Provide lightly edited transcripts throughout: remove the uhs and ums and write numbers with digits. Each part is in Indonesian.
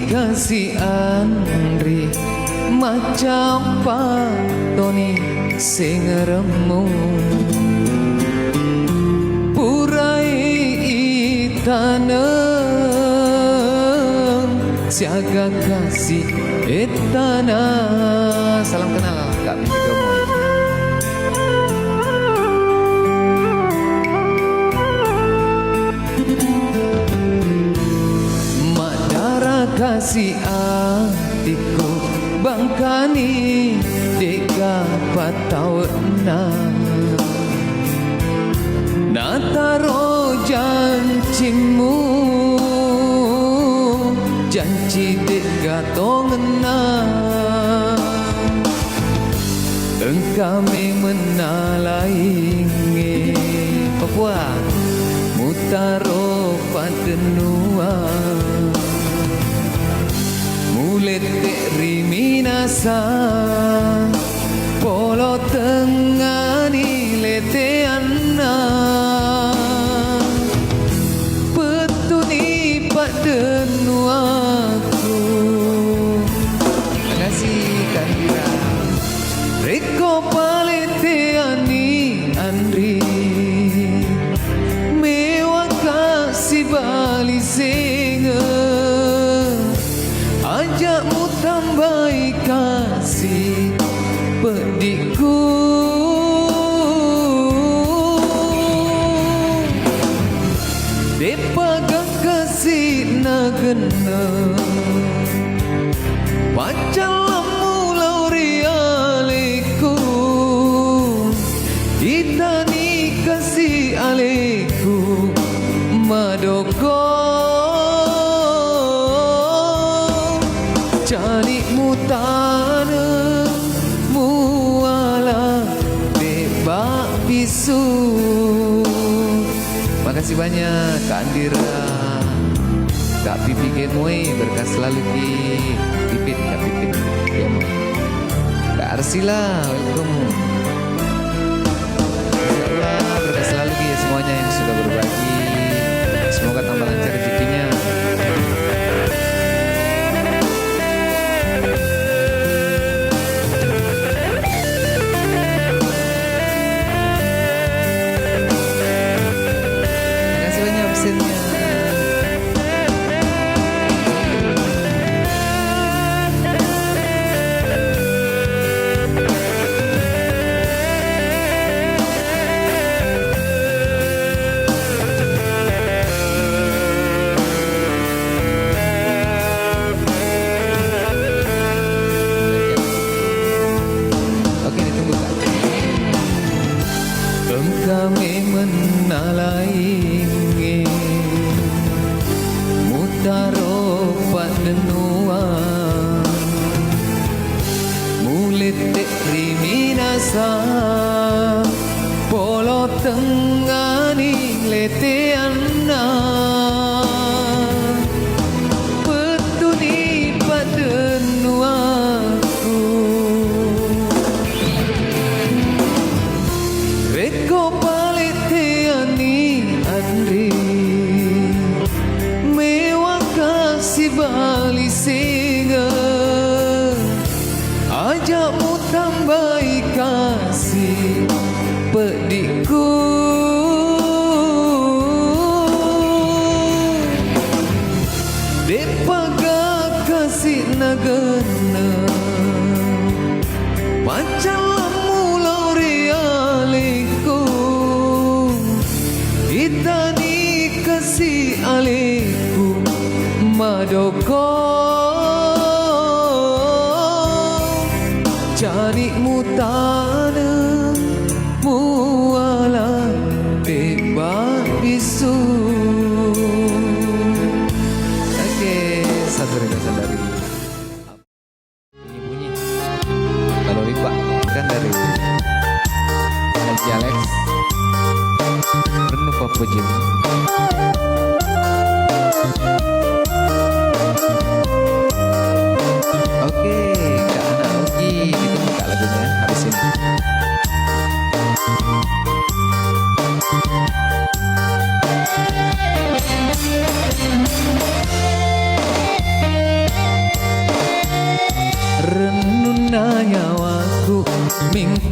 kasih Andri macam Pak Tony sing remu purai tanah siaga kasih tanah. Salam kenal Kak Bibi Gemoy. Kasih hatiku bangkani deka patau nataro janjimu janji deka tongena engkami menalaingi Papua mutaro padenua mulete riminasa polo tengani lete anna petuni padenuaku. Terima kasih Kandira reko palete ani Andri mewah kasih bali singa ajakmu tambahi kasih pedikku depagang kasih nagena pacalamu laurialeku itani kasih aleku madoko cari mutana muala debak bisu. Makasih banyak Kak Andira, Kak Pipi Gemoy, berkah selalu di Pipit, Kak Pipit Gemoy, Kak Arsila, welcome. Insyaallah berkah selalu di semuanya yang sudah berbagi. Semoga tambah lancar rezekinya. Kami menalaingi mutaro padenua mulete riminasa polo tengani lete anna petuni padenuaku reko palete ani Andri mewah kasih bali singa ajakmu tambahi kasih pedikku depaga kasih nagana pacalamu laurialeku itani kasih aleku madoko cari mutana muala tebak bisu. Oke, saudara-saudari bunyi-bunyi kalau riba kan dari Haji Alex penuh popojim. Oke, Kak Ana Ogi, kita buka lagunya habis ini.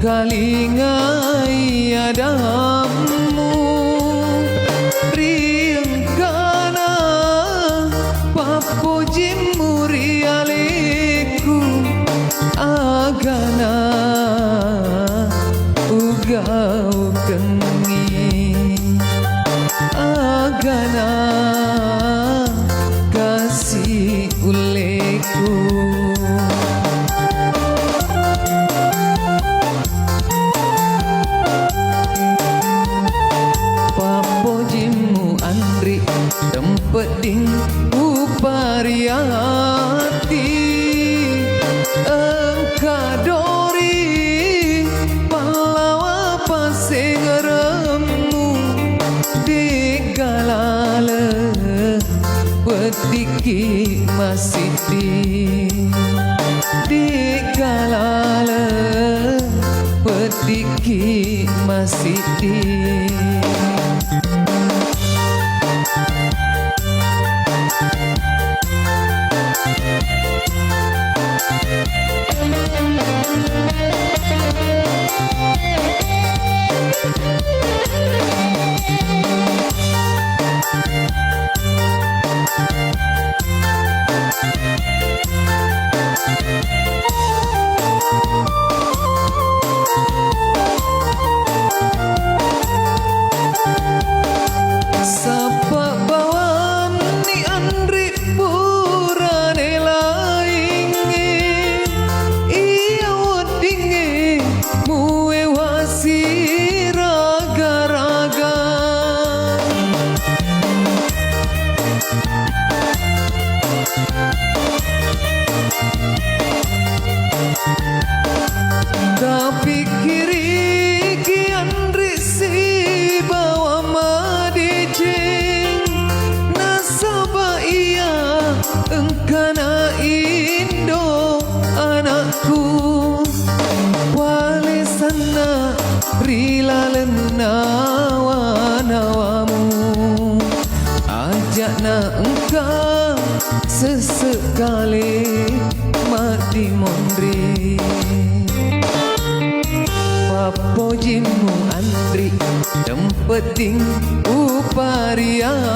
kalingai adamu riengkana papujimu rialeku agana ugau kengi agana kasih uleku papojimu andri tempeding upariati engkadori pahlawa pasengeremu digalale pediki masiti digalale pediki masiti Sapa bawan ni andri purane lainge iya wadinge muwe wasi raga-raga tapi kiri ki andri si bawa madijing nasaba iya engkana indo anakku wale sana rilalen nawa-nawamu ajakna engkau sesekali mati mondri papojimu andri tempeting upariati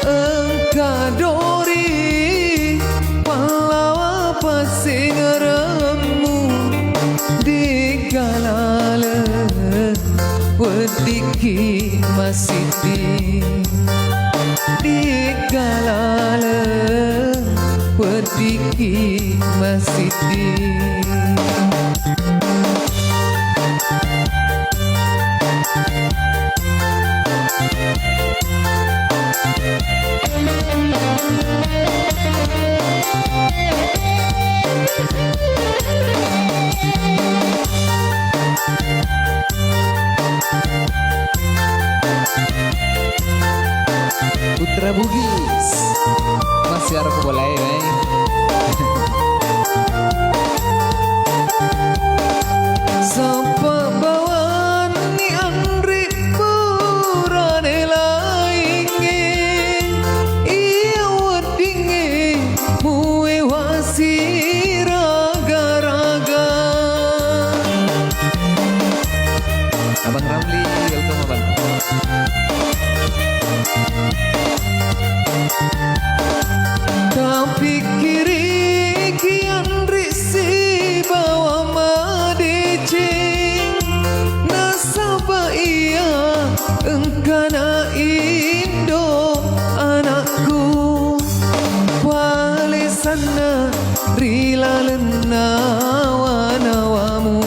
engkadori pahlawa pasengeremu digalale pediki masiti digalale pediki masiti Putra Bugis masih harus boleh sampai bawan ni andri purane lainge iya wadinge muwe wasi raga-raga Abang Ramli welcome abang tapi kiri ki andri si bawa madijing nasaba iya engkana indo anakku wale sana rilalen nawa-nawamu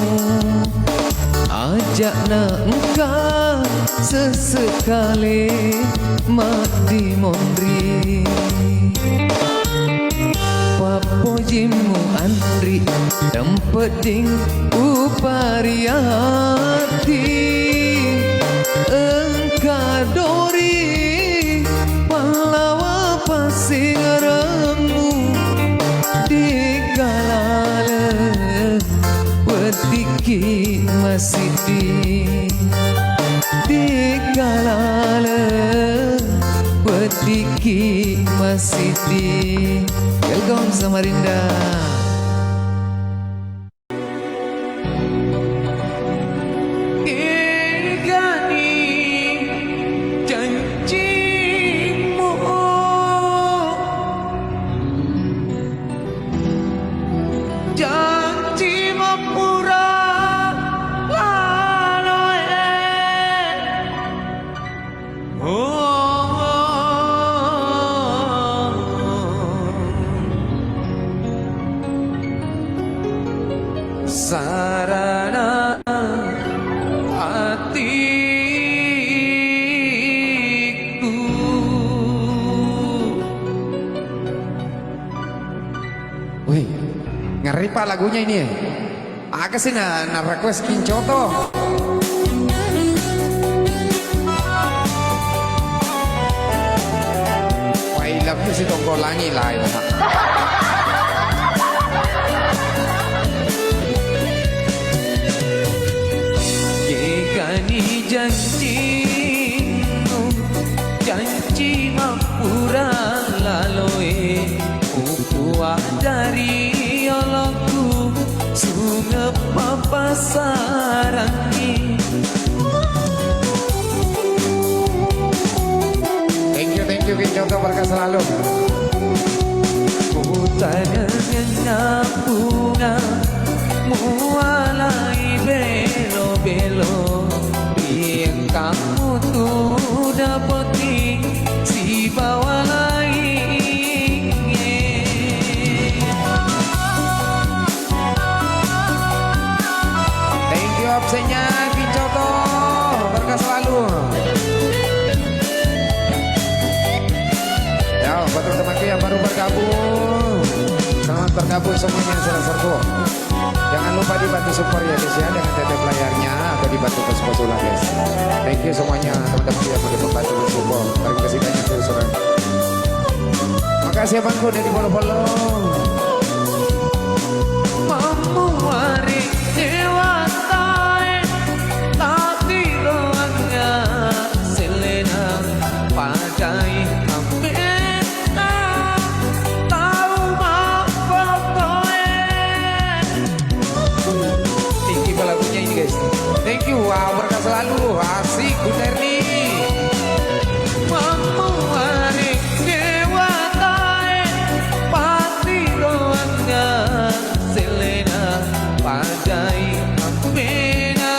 ajakna engkau sesekali mati mondri papojimu andri tempeting upariati engkadori pahlawa pasengeremu digalale pediki masiti digalale pediki masiti. Welcome Samarinda. sarana hatiku. Wih, ngeri pak lagunya ini ya. Aga sih na request Kincoto. Wah, love you si Tongkolangi lah ya. Kekani janjimu, janji mampura laloe, upua dari olokku, sungai papasarangi. Thank you Kincoto, berkah selalu. Putana bunga mualai belo-belo, yang kamu tuh dapati si bawalai. Thank you absennya Kincoto, berkah selalu. Ya, buat teman-temanku yang baru bergabung, selamat bergabung semuanya yang sudah serbu. Jangan lupa dibantu support ya guys ya, dengan tetep layarnya atau dibantu ke sponsor guys. Thank you semuanya teman-teman yang mau membantu support. Terima kasih banyak saudara. Makasih abangku udah di follow. Memuari dewatae, tapi doangnya selena pakai ambeta, tahu mapokoe. Thank you lagunya ini guys. Thank you, wow berkah selalu. Asik Guterni. Memuari dewatae, pati doangnya selena pakai ambeta,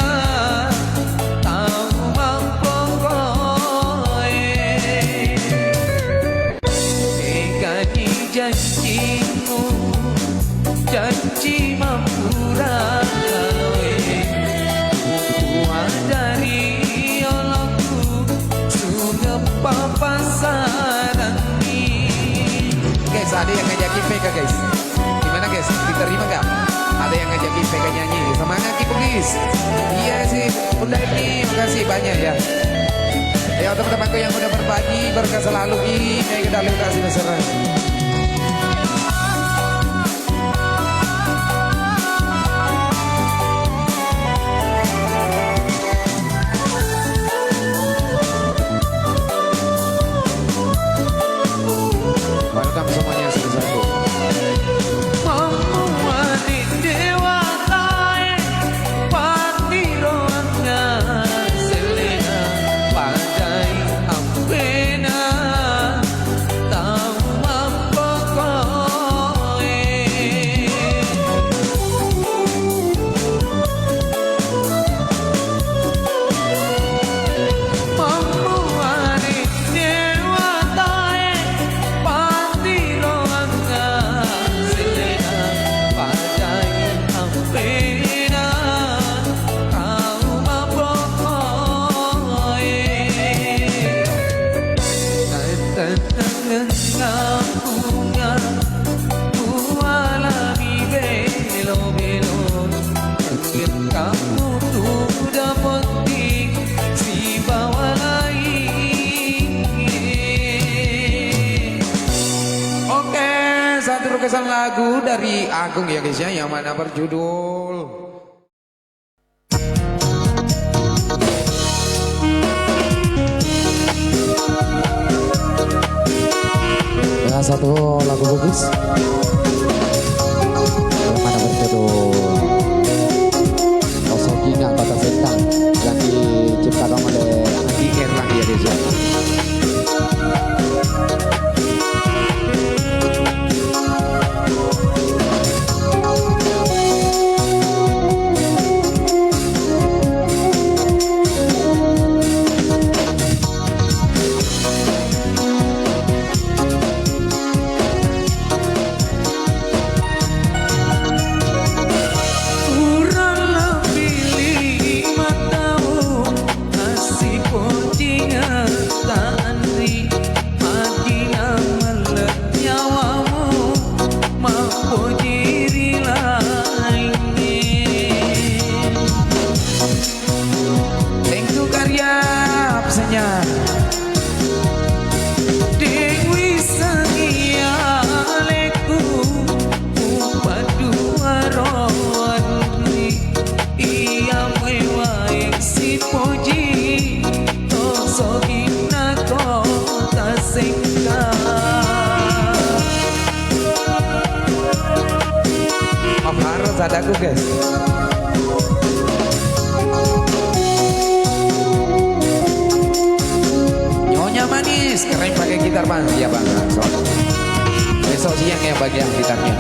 tahu mapokoe. Kekani janjimu, janji mampura laloe, upua dari olokku, sungai papasarangi. Guys, ada yang ngajakin PK guys. Gimana guys? Diterima gak? Ada yang ngajakin PK nyanyi. Semangat kita guys. Iya sih, Bunda ini makasih banyak ya. Ya teman-temanku yang udah berbagi, berkah selalu ini ke dalam kasih besar. Welcome semuanya satu-satu. Memuari dewatae, pati doangnya selena pakai ambena, tahu mapokoe. Memuari dewatae, pati doangnya selena pakai ambena, tahu mapokoe. Tangan bunga mualami belo-belo, mungkin kamu tuh dapati si bawalai. Oke, satu lukisan lagu dari Agung ya guys ya, yang mana berjudul ya, satu lagu bagus yang mana berjudul Kosong Gina Kota Sentang, yang diciptakan oleh Andi Erlang ya guys ya. sadaku guys. Nyonya manis, keren pakai gitar bang. Iya bang, langsung. Besok siang ya bagian gitarnya.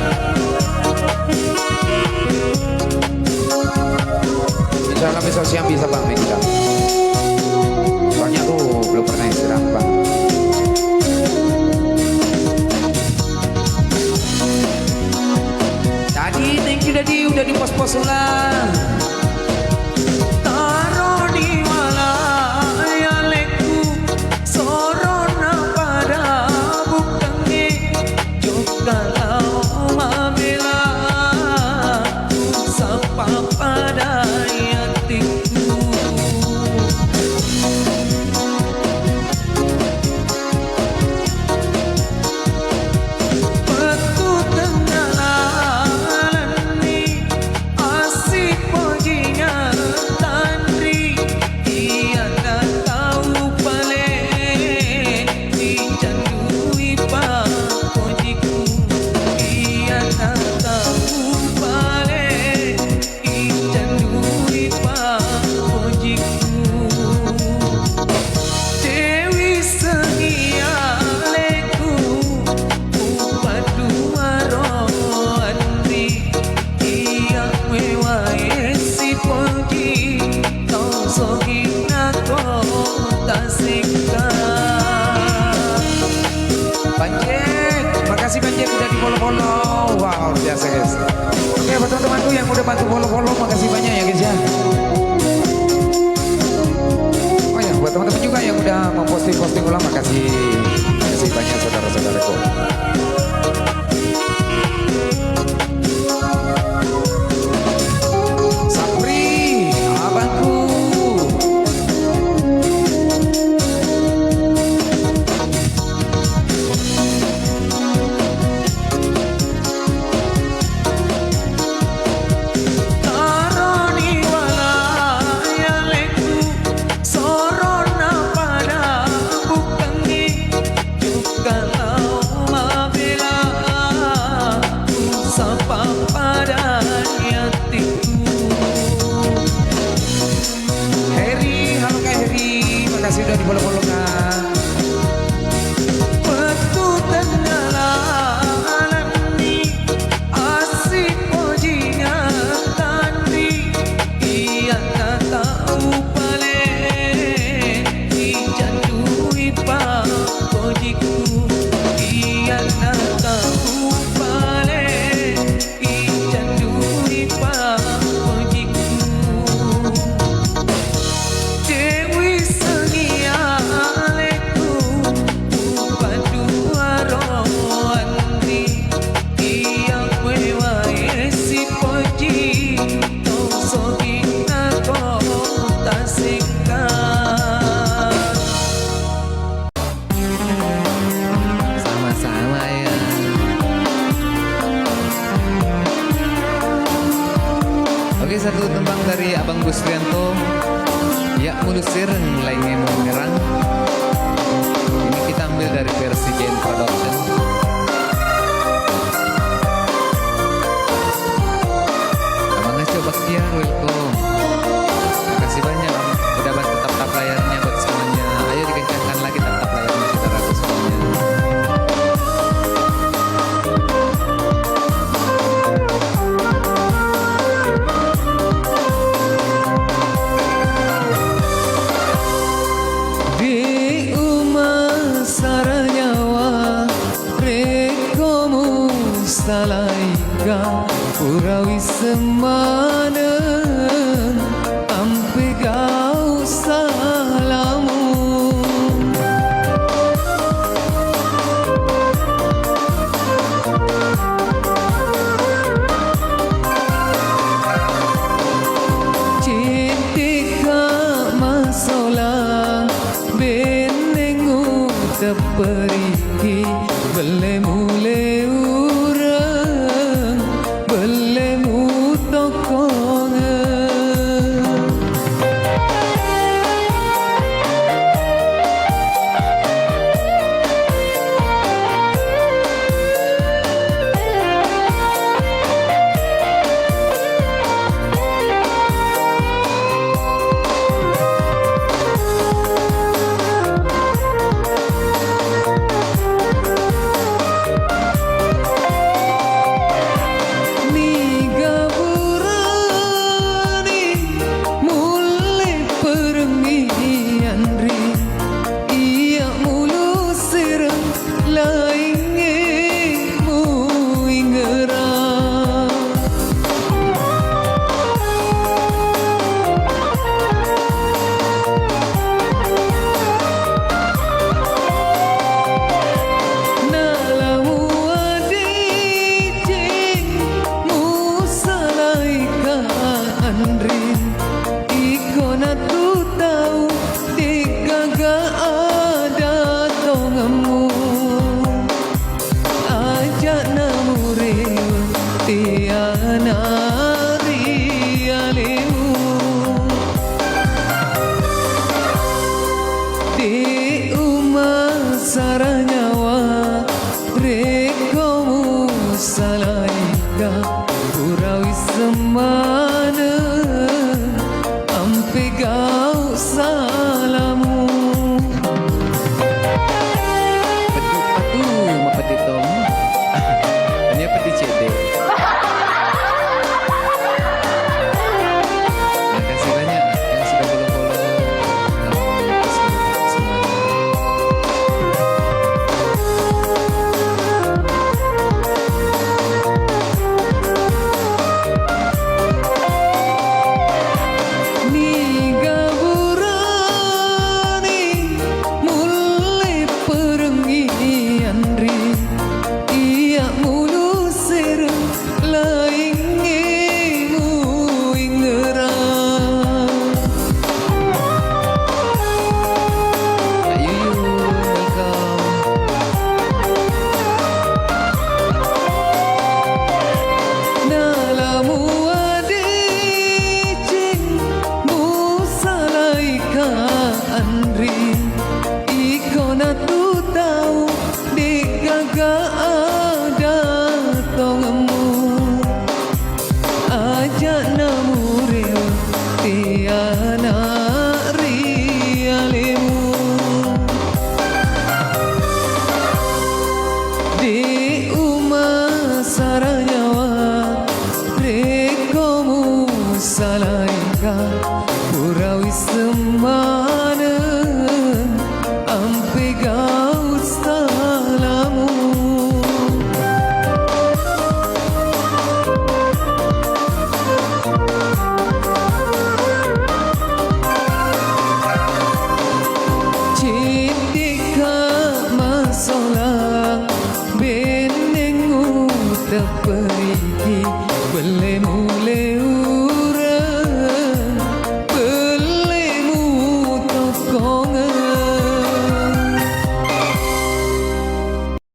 Insya Allah besok siang bisa bang main gitar. Soalnya aku belum pernah istirahat bang. Tadi thank you Daddy udah di pos-pos ulang. Taruh di walayaleku sorona pada bukannya juga lama bela sapa pada hatiku. Makasih banyak udah di follow-follow. Wow, biasa guys. Oke, buat teman-temanku yang udah bantu follow-follow, makasih banyak ya guys ya. Oh ya, buat teman-teman juga yang udah memposting-posting ulang, makasih banyak saudara-saudaraku. Sapri, abangku. Sudah di follow-follow kan. Oke, satu tembang dari Abang Gusrianto, Ya Mulusir Lainnya Menyerang. Ini kita ambil dari versi Jane Production. Abang Aco Baktiar, welcome. Makasih banyak udah bantu tap-tap layarnya buat semuanya. Ayo dikencangkan lagi tap-tap layarnya saudaraku semuanya. Salaika Urawi semana Ampe gau salamu Cintika masola Benengu teperiki Belemuleu Andri ikona tu tahu dikaga ada tongamu ajak namure tiana rialemu di umah saranyawa rekomu salaika urawi semana ampe gau salamu peduk patu mapati tom hanya peti cede. Terima kasih banyak yang sudah follow semuanya. Andri ikona tu tahu dikaga ada tongamu ajak namure tiana rialemu di umah saranyawa rekomu salaika urawi semana ampe gau salamu cindika masola benengu teperiki belemu leu